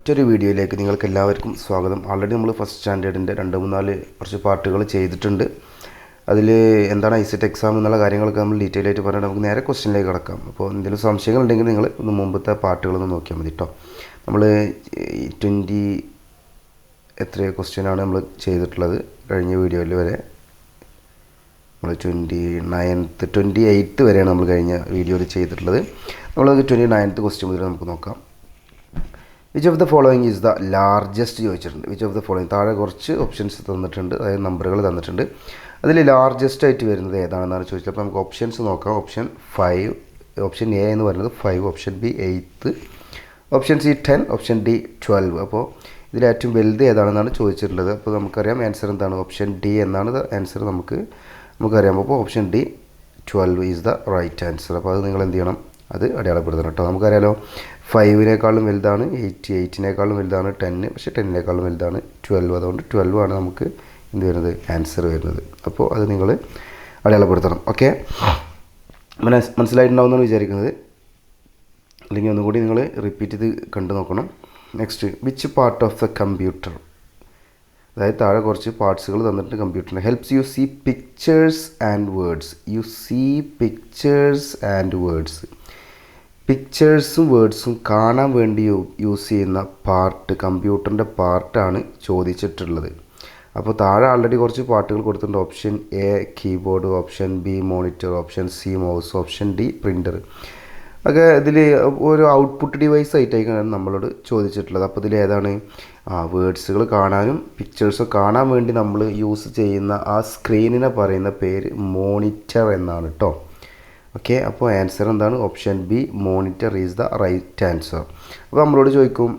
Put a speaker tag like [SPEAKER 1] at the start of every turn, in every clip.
[SPEAKER 1] മറ്റൊരു വീഡിയോയിലേക്ക് നിങ്ങൾക്ക് എല്ലാവർക്കും സ്വാഗതം. ഓൾറെഡി നമ്മൾ ഫസ്റ്റ് സ്റ്റാൻഡേർഡിൻ്റെ 2-3-4 കുറച്ച് പാർട്ടുകൾ ചെയ്തിട്ടുണ്ട്. അതിൽ എന്താണ് ഐസെറ്റ് എക്സാം എന്നുള്ള കാര്യങ്ങളൊക്കെ നമ്മൾ ഡീറ്റെയിൽ ആയിട്ട് പറഞ്ഞാൽ നമുക്ക് നേരെ ക്വസ്റ്റ്യനിലേക്ക് കിടക്കാം. അപ്പോൾ എന്തെങ്കിലും സംശയങ്ങളുണ്ടെങ്കിൽ നിങ്ങൾ ഒന്ന് മുമ്പത്തെ പാർട്ടുകളൊന്ന് നോക്കിയാൽ മതി കേട്ടോ. നമ്മൾ 20 എത്ര ക്വസ്റ്റ്യനാണ് നമ്മൾ ചെയ്തിട്ടുള്ളത് കഴിഞ്ഞ വീഡിയോയിൽ വരെ. നമ്മൾ 28 വരെയാണ് നമ്മൾ കഴിഞ്ഞ വീഡിയോയിൽ ചെയ്തിട്ടുള്ളത്. നമ്മളത് 29th ക്വസ്റ്റ്യൻ മുതൽ നമുക്ക് നോക്കാം. Which of the following is the largest ചോദിച്ചിട്ടുണ്ട്. വിച്ച് ഓഫ് ദ ഫോളോയിങ് താഴെ കുറച്ച് ഓപ്ഷൻസ് തന്നിട്ടുണ്ട്, അതായത് നമ്പറുകൾ തന്നിട്ടുണ്ട്. അതിൽ ലാർജസ്റ്റ് ആയിട്ട് വരുന്നത് ഏതാണെന്നാണ് ചോദിച്ചത്. അപ്പോൾ നമുക്ക് ഓപ്ഷൻസ് നോക്കാം. ഓപ്ഷൻ 5, ഓപ്ഷൻ എ എന്ന് പറയുന്നത് 5, option B 8, option C 10, option D 12. അപ്പോൾ ഇതിൽ ഏറ്റവും വലുത് ഏതാണെന്നാണ് ചോദിച്ചിട്ടുള്ളത്. അപ്പോൾ നമുക്കറിയാം ആൻസർ എന്താണ്, ഓപ്ഷൻ ഡി എന്നാണ് ആൻസർ. നമുക്കറിയാം. അപ്പോൾ option D 12 is the right answer. അപ്പോൾ അത് നിങ്ങൾ എന്ത് ചെയ്യണം, അത് അടയാളപ്പെടുത്തണം കേട്ടോ. നമുക്കറിയാലോ 5-നേക്കാളും വലുതാണ് 8, 8-നേക്കാളും വലുതാണ് 10, പക്ഷേ 10-നേക്കാളും വലുതാണ് 12. അതുകൊണ്ട് 12 ആണ് നമുക്ക് എന്ത് വരുന്നത്, ആൻസർ വരുന്നത്. അപ്പോൾ അത് നിങ്ങൾ അടയാളപ്പെടുത്തണം. ഓക്കെ, മനസ്സിലായിട്ടുണ്ടാവുമെന്നാണ് വിചാരിക്കുന്നത്. അല്ലെങ്കിൽ ഒന്നുകൂടി നിങ്ങൾ റിപ്പീറ്റ് ചെയ്ത് കണ്ടു നോക്കണം. Next, which part of the computer, അതായത് താഴെ കുറച്ച് പാർട്സുകൾ തന്നിട്ട് കമ്പ്യൂട്ടറിന് helps you see pictures and words. You see pictures and words. പിക്ചേഴ്സും വേർഡ്സും കാണാൻ വേണ്ടി യൂസ് ചെയ്യുന്ന പാർട്ട്, കമ്പ്യൂട്ടറിൻ്റെ പാർട്ടാണ് ചോദിച്ചിട്ടുള്ളത്. അപ്പോൾ താഴെ ആൾറെഡി കുറച്ച് പാർട്ടുകൾ കൊടുത്തിട്ടുണ്ട്. Option A keyboard, option B monitor, option C mouse, option D printer. ഒക്കെ ഇതിൽ ഒരു ഔട്ട്പുട്ട് ഡിവൈസ് ആയിട്ടാണ് നമ്മളോട് ചോദിച്ചിട്ടുള്ളത്. അപ്പോൾ ഇതിൽ ഏതാണ്, വേർഡ്സുകൾ കാണാനും പിക്ചേഴ്സ് കാണാൻ വേണ്ടി നമ്മൾ യൂസ് ചെയ്യുന്ന ആ സ്ക്രീനിനെ പറയുന്ന പേര് മോണിറ്റർ എന്നാണ് കേട്ടോ. ഓക്കെ, അപ്പോൾ ആൻസർ എന്താണ്, option B monitor is the right answer. അപ്പോൾ നമ്മളോട് ചോദിക്കും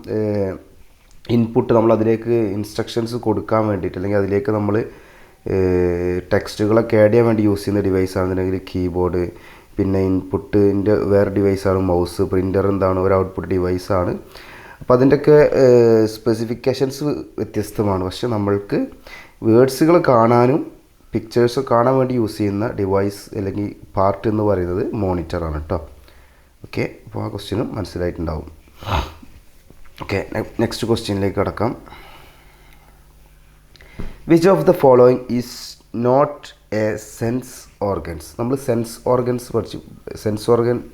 [SPEAKER 1] ഇൻപുട്ട്, നമ്മൾ അതിലേക്ക് ഇൻസ്ട്രക്ഷൻസ് കൊടുക്കാൻ വേണ്ടിയിട്ട്, അല്ലെങ്കിൽ അതിലേക്ക് നമ്മൾ ടെക്സ്റ്റുകളൊക്കെ ആഡ് ചെയ്യാൻ വേണ്ടി യൂസ് ചെയ്യുന്ന ഡിവൈസ് ആണെന്നുണ്ടെങ്കിൽ കീബോർഡ്, പിന്നെ ഇൻപുട്ടിൻ്റെ വേറെ ഡിവൈസാണ് മൗസ്, പ്രിൻ്റർ എന്താണ് ഒരു ഔട്ട്പുട്ട് ഡിവൈസാണ്. അപ്പോൾ അതിൻ്റെയൊക്കെ സ്പെസിഫിക്കേഷൻസ് വ്യത്യസ്തമാണ്. പക്ഷെ നമ്മൾക്ക് വേർഡ്സുകൾ കാണാനും പിക്ചേഴ്സ് കാണാൻ വേണ്ടി യൂസ് ചെയ്യുന്ന ഡിവൈസ് അല്ലെങ്കിൽ പാർട്ട് എന്ന് പറയുന്നത് മോണിറ്ററാണ് കേട്ടോ. ഓക്കെ, അപ്പോൾ ആ ക്വസ്റ്റ്യനും മനസ്സിലായിട്ടുണ്ടാവും. ഓക്കെ, നെക്സ്റ്റ് ക്വസ്റ്റ്യനിലേക്ക് കടക്കാം. Which of the following is not a sense organs. നമ്മൾ സെൻസ് ഓർഗൻസ്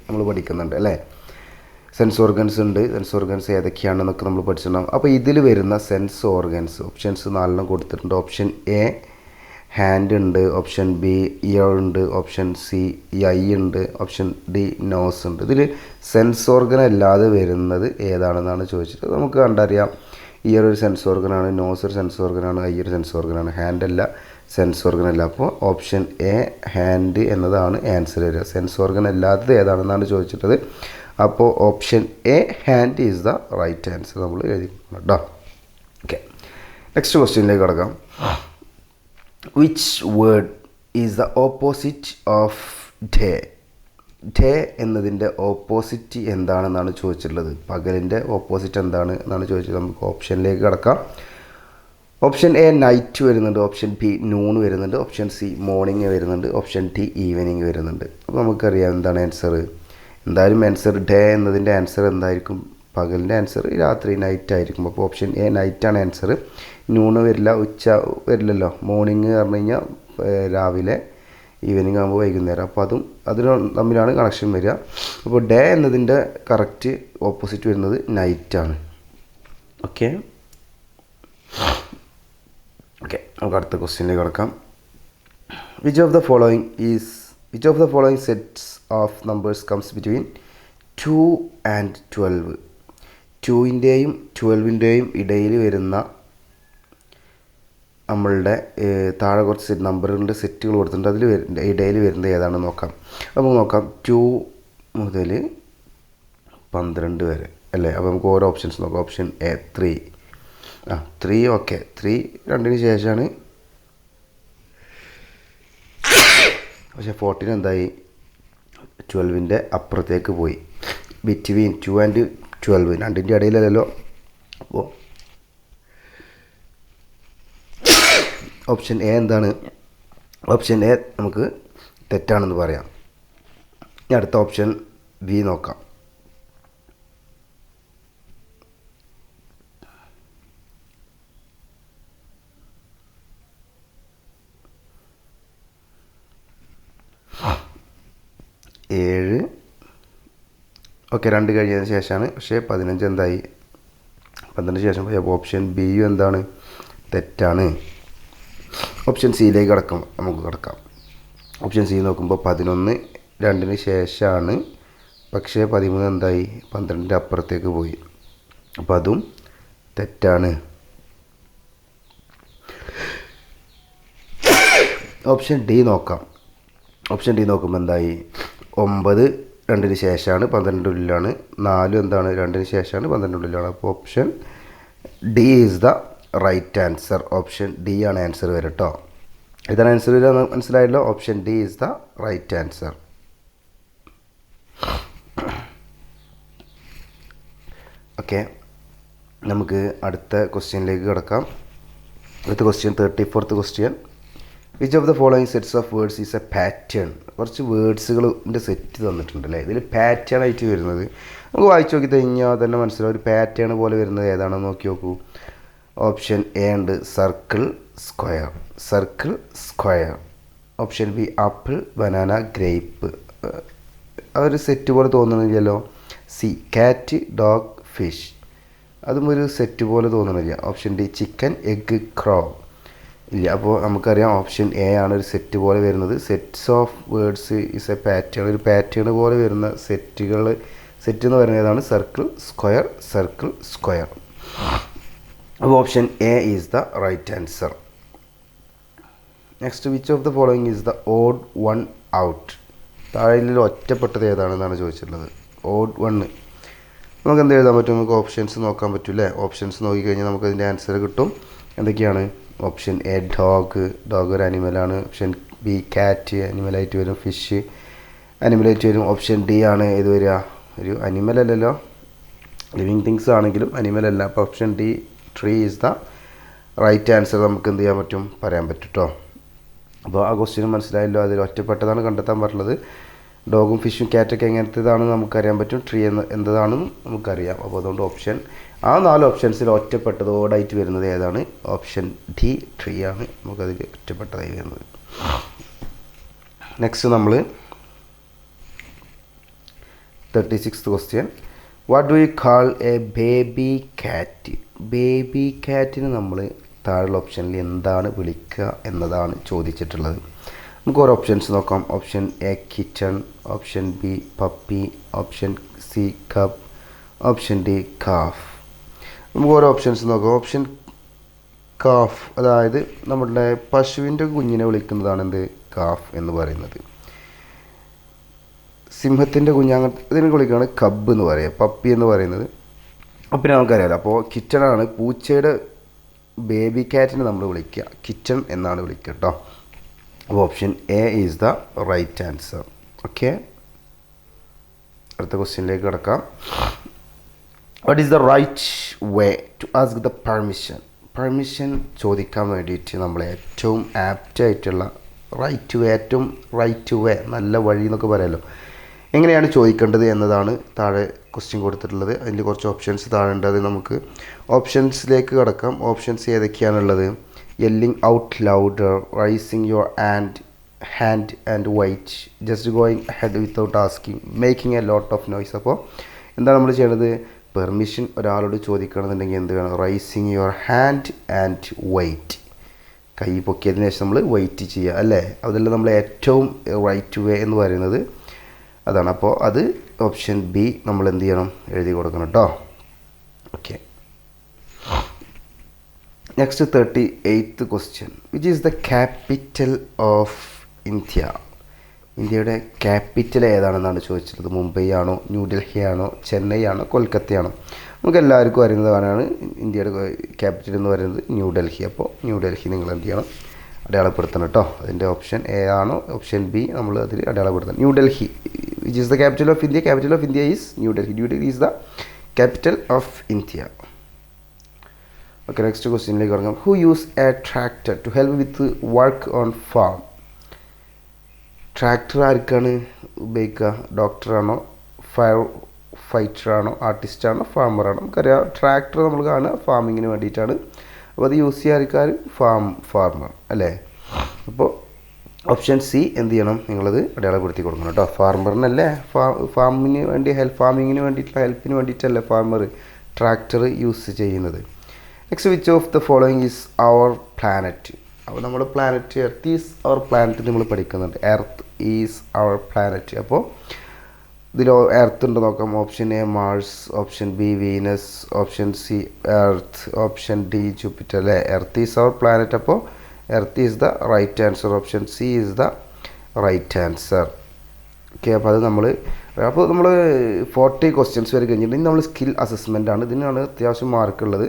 [SPEAKER 1] നമ്മൾ പഠിക്കുന്നുണ്ട് അല്ലേ. സെൻസ് ഓർഗൻസ് ഉണ്ട്. സെൻസ് ഓർഗൻസ് ഏതൊക്കെയാണെന്നൊക്കെ നമ്മൾ പഠിച്ചിട്ടുണ്ടാകും. അപ്പോൾ ഇതിൽ വരുന്ന സെൻസ് ഓർഗൻസ് ഓപ്ഷൻസ് 4 കൊടുത്തിട്ടുണ്ട്. ഓപ്ഷൻ എ ഹാൻഡ് ഉണ്ട്, ഓപ്ഷൻ ബി ഇയർ ഉണ്ട്, ഓപ്ഷൻ സി ഐ ഉണ്ട്, ഓപ്ഷൻ ഡി നോസ് ഉണ്ട്. ഇതിൽ സെൻസ് ഓർഗൻ അല്ലാതെ വരുന്നത് ഏതാണെന്നാണ് ചോദിച്ചിട്ട്. നമുക്ക് കണ്ടറിയാം, ഇയർ ഒരു സെൻസ് ഓർഗനാണ്, നോസ് ഒരു സെൻസ് ഓർഗനാണ്, ഐ ഒരു സെൻസ് ഓർഗനാണ്, ഹാൻഡ് അല്ല, സെൻസ് ഓർഗൻ അല്ല. അപ്പോൾ ഓപ്ഷൻ എ ഹാൻഡ് എന്നതാണ് ആൻസർ വരിക. സെൻസ് ഓർഗൻ അല്ലാത്തത് ഏതാണെന്നാണ് ചോദിച്ചിട്ടത്. അപ്പോൾ option A hand is the right answer നമ്മൾ എഴുതിക്കണം കേട്ടോ. ഓക്കെ, നെക്സ്റ്റ് ക്വസ്റ്റ്യനിലേക്ക് കടക്കാം. Which word is the opposite of day. Day എന്നതിൻ്റെ ഓപ്പോസിറ്റ് എന്താണെന്നാണ് ചോദിച്ചിട്ടുള്ളത്. പകലിൻ്റെ ഓപ്പോസിറ്റ് എന്താണ് എന്നാണ് ചോദിച്ചത്. നമുക്ക് ഓപ്ഷനിലേക്ക് കടക്കാം. ഓപ്ഷൻ എ നൈറ്റ് വരുന്നുണ്ട്, ഓപ്ഷൻ ബി നൂൺ വരുന്നുണ്ട്, ഓപ്ഷൻ സി മോർണിംഗ് വരുന്നുണ്ട്, ഓപ്ഷൻ ഡി ഈവനിങ് വരുന്നുണ്ട്. അപ്പോൾ നമുക്കറിയാം എന്താണ് ആൻസർ. എന്തായാലും ആൻസർ ഡേ എന്നതിൻ്റെ ആൻസർ എന്തായിരിക്കും, പകലിൻ്റെ ആൻസർ രാത്രി നൈറ്റ് ആയിരിക്കും. അപ്പോൾ ഓപ്ഷൻ എ നൈറ്റാണ് ആൻസർ. നൂണ് വരില്ല, ഉച്ച വരില്ലല്ലോ. മോർണിംഗ് പറഞ്ഞു കഴിഞ്ഞാൽ രാവിലെ, ഈവനിങ് ആകുമ്പോൾ വൈകുന്നേരം. അപ്പോൾ അതിന് തമ്മിലാണ് കണക്ഷൻ വരിക. അപ്പോൾ ഡേ എന്നതിൻ്റെ കറക്റ്റ് ഓപ്പോസിറ്റ് വരുന്നത് നൈറ്റാണ്. ഓക്കെ, നമുക്ക് അടുത്ത ക്വസ്റ്റ്യനിലേക്ക് കിടക്കാം. Which of the following sets of numbers comes between 2 and 12. 2-ൻ്റെയും 12-ൻ്റെയും ഇടയിൽ വരുന്ന നമ്മളുടെ താഴെ കുറച്ച് നമ്പറുകളുടെ സെറ്റുകൾ കൊടുത്തിട്ടുണ്ട്. അതിൽ ഇടയിൽ വരുന്നത് ഏതാണെന്ന് നോക്കാം. നമുക്ക് നോക്കാം 2 മുതൽ 12 വരെ അല്ലേ. അപ്പോൾ നമുക്ക് ഓരോ ഓപ്ഷൻസ് നോക്കാം. Option A 3. 3 ഓക്കെ, 3 2-ന് ശേഷമാണ്. പക്ഷേ 14 എന്തായി, 12-ൻ്റെ അപ്പുറത്തേക്ക് പോയി. Between 2 and 12 2-ൻ്റെ ഇടയിലല്ലോ. അപ്പോൾ ഓപ്ഷൻ എ എന്താണ്, ഓപ്ഷൻ എ നമുക്ക് തെറ്റാണെന്ന് പറയാം. ഇനി അടുത്ത ഓപ്ഷൻ ബി നോക്കാം. 7 ഓക്കെ 2 കഴിഞ്ഞതിന് ശേഷമാണ്. പക്ഷേ 15 എന്തായി 12 ശേഷം പോയി. അപ്പോൾ ഓപ്ഷൻ ബിയും എന്താണ് തെറ്റാണ്. ഓപ്ഷൻ സിയിലേക്ക് കിടക്കാം. ഓപ്ഷൻ സി നോക്കുമ്പോൾ 11 2-ന് ശേഷമാണ്. പക്ഷേ 13 എന്തായി 12-ൻ്റെ അപ്പുറത്തേക്ക് പോയി. അപ്പോൾ അതും തെറ്റാണ്. ഓപ്ഷൻ ഡി നോക്കാം. ഓപ്ഷൻ ഡി നോക്കുമ്പോൾ എന്തായി 9 2-ന് ശേഷമാണ് 12-ൻ്റെ ഉള്ളിലാണ്. 4 എന്താണ് 2-ന് ശേഷമാണ് 12-ൻ്റെ ഉള്ളിലാണ്. അപ്പോൾ option D is the right answer. Option D ആണ് ആൻസർ വരെ കേട്ടോ. ഇതാണ് ആൻസർ വരിക മനസ്സിലായല്ലോ. Option D is the right answer. Okay, നമുക്ക് അടുത്ത ക്വസ്റ്റ്യനിലേക്ക് കിടക്കാം. അടുത്ത question 34th question. Which of the following sets of words is a pattern? കുറച്ച് വേർഡ്സുകളുടെ സെറ്റ് തന്നിട്ടുണ്ട് അല്ലേ. ഇതിൽ പാറ്റേൺ ആയിട്ട് വരുന്നത് നമുക്ക് വായിച്ച് നോക്കി കഴിഞ്ഞാൽ തന്നെ മനസ്സിലാവും. ഒരു പാറ്റേൺ പോലെ വരുന്നത് ഏതാണെന്ന് നോക്കി നോക്കൂ. ഓപ്ഷൻ എ ഉണ്ട് circle square. Option B apple banana grape. അതൊരു സെറ്റ് പോലെ തോന്നുന്നില്ലല്ലോ. സി കാറ്റ് ഡോഗ് ഫിഷ്. അതും ഒരു സെറ്റ് പോലെ തോന്നുന്നില്ല. ഓപ്ഷൻ ഡി ചിക്കൻ എഗ് ക്രോ ഇല്ല. അപ്പോൾ നമുക്കറിയാം ഓപ്ഷൻ എ ആണ് ഒരു സെറ്റ് പോലെ വരുന്നത്. Sets of words is a pattern. ഒരു പാറ്റേൺ പോലെ വരുന്ന സെറ്റ് എന്ന് പറയുന്നത് ഏതാണ്? Circle square. അപ്പോൾ option A is the right answer. Next, which of the following is the odd one out? താഴെ ഒറ്റപ്പെട്ടത് ഏതാണെന്നാണ് ചോദിച്ചിട്ടുള്ളത്. ഓഡ് 1 നമുക്ക് എന്ത് എഴുതാൻ പറ്റും? നമുക്ക് ഓപ്ഷൻസ് നോക്കാൻ പറ്റും അല്ലേ. ഓപ്ഷൻസ് നോക്കിക്കഴിഞ്ഞാൽ നമുക്ക് അതിൻ്റെ ആൻസർ കിട്ടും. എന്തൊക്കെയാണ്? ഓപ്ഷൻ എ ഡോഗ് ഒരു അനിമലാണ്. ഓപ്ഷൻ ബി കാറ്റ് അനിമലായിട്ട് വരും. ഫിഷ് അനിമലായിട്ട് വരും. ഓപ്ഷൻ ഡി ആണ് ഇത് വരിക, ഒരു അനിമൽ അല്ലല്ലോ, ലിവിങ് തിങ്സ് ആണെങ്കിലും അനിമൽ അല്ല. അപ്പോൾ option D tree is the right answer. നമുക്ക് എന്ത് ചെയ്യാൻ പറ്റും? പറയാൻ പറ്റും കേട്ടോ. അപ്പോൾ ആ ക്വസ്റ്റ്യൻ മനസ്സിലായല്ലോ. അതിൽ ഒറ്റപ്പെട്ടതാണ് കണ്ടെത്താൻ പറഞ്ഞത്. ഡോഗും ഫിഷും കാറ്റൊക്കെ എങ്ങനത്തേതാണെന്ന് നമുക്കറിയാൻ പറ്റും. ട്രീ എന്താണെന്നും നമുക്കറിയാം. അപ്പോൾ അതുകൊണ്ട് ഓപ്ഷൻ ആ 4 ഓപ്ഷൻസിൽ ഒറ്റപ്പെട്ടത് ഓടായിട്ട് വരുന്നത് ഏതാണ്? ഓപ്ഷൻ ഡി ട്രീ ആണ് നമുക്കതിൽ ഒറ്റപ്പെട്ടതായി വരുന്നത്. നെക്സ്റ്റ് നമ്മൾ 36th question. What do you call a baby cat? Baby കാറ്റിന് നമ്മൾ താഴെയുള്ള ഓപ്ഷനിൽ എന്താണ് വിളിക്കുക എന്നതാണ് ചോദിച്ചിട്ടുള്ളത്. നമുക്ക് ഓരോ ഓപ്ഷൻസ് നോക്കാം. Option A kitchen, option B puppy, option C cup, option D calf. നമുക്ക് ഓരോ ഓപ്ഷൻസ് നോക്കാം. ഓപ്ഷൻ കാഫ്, അതായത് നമ്മുടെ പശുവിൻ്റെ കുഞ്ഞിനെ വിളിക്കുന്നതാണ് എന്ത്? കാഫ് എന്ന് പറയുന്നത്. സിംഹത്തിൻ്റെ കുഞ്ഞ് അങ്ങനത്തെ ഇതിനെ വിളിക്കുകയാണ് കബ് എന്ന് പറയുക. പപ്പി എന്ന് പറയുന്നത് പിന്നെ നമുക്കറിയാമല്ലോ. അപ്പോൾ കിച്ചണാണ് പൂച്ചയുടെ ബേബി കാറ്റിനെ നമ്മൾ വിളിക്കുക കിച്ചൺ എന്നാണ് വിളിക്കുക കേട്ടോ. അപ്പോൾ option A is the right answer. Okay, അടുത്ത ക്വസ്റ്റ്യനിലേക്ക് കിടക്കാം. What is the right way to ask the permission ചോദിക്കാൻ വേണ്ടിയിട്ട് നമ്മൾ ഏറ്റവും ആപ്റ്റായിട്ടുള്ള ഏറ്റവും റൈറ്റ് വേ നല്ല വഴി എന്നൊക്കെ പറയാമല്ലോ. എങ്ങനെയാണ് ചോദിക്കേണ്ടത് എന്നതാണ് താഴെ ക്വസ്റ്റ്യൻ കൊടുത്തിട്ടുള്ളത്. അതിൽ കുറച്ച് ഓപ്ഷൻസ് താഴെ ഉണ്ട്. അത് നമുക്ക് ഓപ്ഷൻസിലേക്ക് കിടക്കാം. ഓപ്ഷൻസ് ഏതൊക്കെയാണുള്ളത്? Yelling out louder, raising your hand and wait, just going head without asking, making a lot of noise. അപ്പോൾ എന്താണ് നമ്മൾ ചെയ്യേണ്ടത്? പെർമിഷൻ ഒരാളോട് ചോദിക്കണമെന്നുണ്ടെങ്കിൽ എന്ത് വേണം? Raising your hand and wait, കൈ പൊക്കിയതിന് ശേഷം നമ്മൾ വെയിറ്റ് ചെയ്യുക അല്ലേ. അതിൽ നമ്മൾ ഏറ്റവും റൈറ്റ് വേ എന്ന് പറയുന്നത് അതാണ്. അപ്പോൾ അത് ഓപ്ഷൻ ബി നമ്മൾ എന്ത് ചെയ്യണം? എഴുതി കൊടുക്കണം കേട്ടോ. Okay, next 38th question. Which is the capital of India? ഇന്ത്യയുടെ ക്യാപിറ്റൽ ഏതാണെന്നാണ് ചോദിച്ചിട്ടുള്ളത്. മുംബൈ ആണോ, ന്യൂഡൽഹി ആണോ, ചെന്നൈ ആണോ, കൊൽക്കത്തയാണോ? നമുക്ക് എല്ലാവർക്കും അറിയുന്നതാണ് ഇന്ത്യയുടെ ക്യാപിറ്റൽ എന്ന് പറയുന്നത് ന്യൂഡൽഹി. അപ്പോൾ ന്യൂഡൽഹി നിങ്ങൾ എന്ത് ചെയ്യണം? അടയാളപ്പെടുത്തണം കേട്ടോ. അതിൻ്റെ ഓപ്ഷൻ എ ആണോ ഓപ്ഷൻ ബി നമ്മൾ അതിൽ അടയാളപ്പെടുത്തണം. New Delhi which is the capital of India? Capital of India is New Delhi. New Delhi is the capital of India. Okay, next ക്വസ്റ്റ്യനിലേക്ക് തുടങ്ങാം. Who use a tractor to help with work on farm? Tractor ആർക്കാണ് ഉപയോഗിക്കുക? ഡോക്ടറാണോ, fire ഫൈറ്ററാണോ, ആർട്ടിസ്റ്റാണോ, ഫാമറാണോ? നമുക്കറിയാം ട്രാക്ടർ നമ്മൾ കാണുക ഫാമിങ്ങിന് വേണ്ടിയിട്ടാണ്. അപ്പോൾ അത് യൂസ് ചെയ്യാൻ ഫാർമർ അല്ലേ. അപ്പോൾ ഓപ്ഷൻ സി എന്ത് ചെയ്യണം, നിങ്ങളത് അടയാളപ്പെടുത്തി കൊടുക്കണം കേട്ടോ. ഫാർമറിനല്ലേ ഫാമിങ്ങിന് വേണ്ടിയിട്ടുള്ള ഹെൽപ്പിന് വേണ്ടിയിട്ടല്ലേ ഫാർമർ ട്രാക്ടർ യൂസ് ചെയ്യുന്നത്. Next, which of the following is our planet. അപ്പോൾ നമ്മുടെ planet Earth is our planet നമ്മൾ പഠിക്കുന്നുണ്ട്. Earth is our planet. അപ്പോൾ ഇതിൽ എർത്ത് ഉണ്ട് നോക്കാം. Option A Mars, option B Venus, option C Earth, option D Jupiter അല്ലേ. എർത്ത് ഈസ് അവർ പ്ലാനറ്റ്, അപ്പോൾ Earth is the right answer. Option C is the right answer. Okay, അപ്പോൾ അത് നമ്മൾ 40 questions വരെ കഴിഞ്ഞിട്ട് ഇനി നമ്മൾ സ്കിൽ അസസ്മെൻ്റ് ആണ്. ഇതിനാണ് അത്യാവശ്യം മാർക്കുള്ളത്.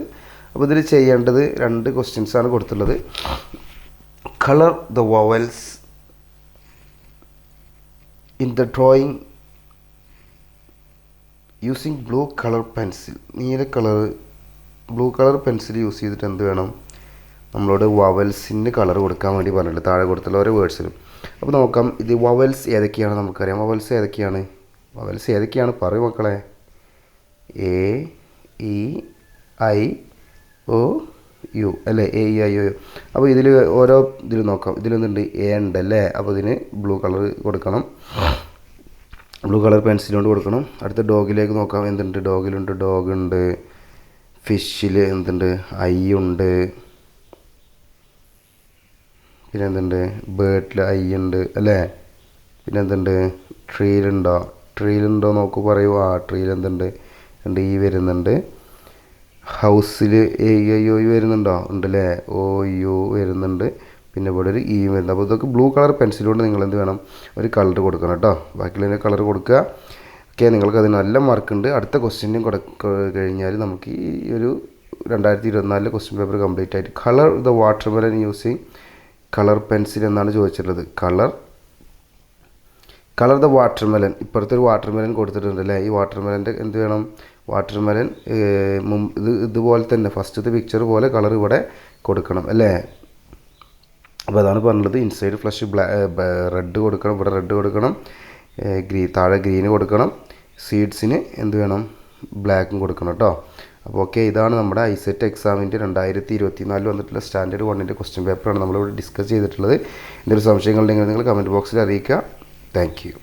[SPEAKER 1] അപ്പോൾ ഇതിൽ ചെയ്യേണ്ടത് 2 ക്വസ്റ്റ്യൻസാണ് കൊടുത്തുള്ളത്. Colour the vowels in the drawing using blue colour pencil. Blue colour pencil use ചെയ്തിട്ട് എന്ത് വേണം, നമ്മളോട് വവൽസിന് കളർ കൊടുക്കാൻ വേണ്ടി പറഞ്ഞിട്ടുണ്ട് താഴെ കൊടുത്തുള്ള ഓരോ വേർഡ്സിലും. അപ്പോൾ നോക്കാം, ഇത് വവൽസ് ഏതൊക്കെയാണ് നമുക്കറിയാം. വവൽസ് ഏതൊക്കെയാണ് പറയൂ മക്കളെ. A E I O U അല്ലേ. A E I O U. അപ്പോൾ ഇതിൽ ഓരോ നോക്കാം. ഇതിലൊന്നുണ്ട് എ ഉണ്ട് അല്ലേ. അപ്പോൾ ഇതിന് ബ്ലൂ കളർ കൊടുക്കണം, ബ്ലൂ കളർ പെൻസിൽ കൊണ്ട് കൊടുക്കണം. അടുത്ത ഡോഗിലേക്ക് നോക്കാം. എന്തുണ്ട്, ഡോഗുണ്ട്. ഫിഷിൽ എന്തുണ്ട്, ഐ ഉണ്ട്. പിന്നെ എന്തുണ്ട്, ബേർഡിൽ ഐ ഉണ്ട് അല്ലേ. പിന്നെ എന്തുണ്ട്, ട്രീലുണ്ടോ നോക്കൂ, പറയൂ. ട്രീൽ എന്തുണ്ട്, ഈ വരുന്നുണ്ട്. ഹൗസിൽ എ ഐ ഒ യു വരുന്നുണ്ടോ, ഉണ്ടല്ലേ. ഒ യു വരുന്നുണ്ട്. പിന്നെ ഇവിടെ ഒരു ഇ വരുന്നത്. അപ്പോൾ ഇതൊക്കെ ബ്ലൂ കളർ പെൻസിൽ കൊണ്ട് നിങ്ങൾ എന്ത് വേണം, ഒരു കളർ കൊടുക്കണം കേട്ടോ. ബാക്കിയുള്ളതിന് കളർ കൊടുക്കുക. ഓക്കെ, നിങ്ങൾക്ക് അതിന് നല്ല മാർക്കുണ്ട്. അടുത്ത ക്വസ്റ്റ്യനും കഴിഞ്ഞാൽ നമുക്ക് ഈ ഒരു 2024 ക്വസ്റ്റ്യൻ പേപ്പർ കംപ്ലീറ്റ് ആയിട്ട് colour the watermelon using colour pencil എന്നാണ് ചോദിച്ചിട്ടുള്ളത്. Colour the watermelon. ഇപ്പുറത്തെ ഒരു വാട്ടർമെലൻ കൊടുത്തിട്ടുണ്ട് അല്ലേ. ഈ വാട്ടർമെലൻ്റെ എന്ത് വേണം, വാട്ടർമെലൻ ഇതുപോലെ തന്നെ ഫസ്റ്റത്തെ പിക്ചർ പോലെ കളർ ഇവിടെ കൊടുക്കണം അല്ലേ. അപ്പോൾ അതാണ് പറഞ്ഞത്. ഇൻസൈഡ് ഫ്ലഷ് റെഡ് കൊടുക്കണം, ഇവിടെ റെഡ് കൊടുക്കണം. താഴെ ഗ്രീന് കൊടുക്കണം. സീഡ്സിന് എന്ത് വേണം, ബ്ലാക്കും കൊടുക്കണം കേട്ടോ. അപ്പോൾ ഓക്കെ, ഇതാണ് നമ്മുടെ ഐസെറ്റ് എക്സാമിൻ്റെ 2024 വന്നിട്ടുള്ള സ്റ്റാൻഡേർഡ് 1ൻ്റെ ക്വസ്റ്റ്യൻ പേപ്പറാണ് നമ്മളിവിടെ ഡിസ്കസ് ചെയ്തിട്ടുള്ളത്. എന്തെങ്കിലും സംശയങ്ങളുണ്ടെങ്കിൽ നിങ്ങൾ കമൻറ്റ് ബോക്സിൽ അറിയിക്കുക. Thank you.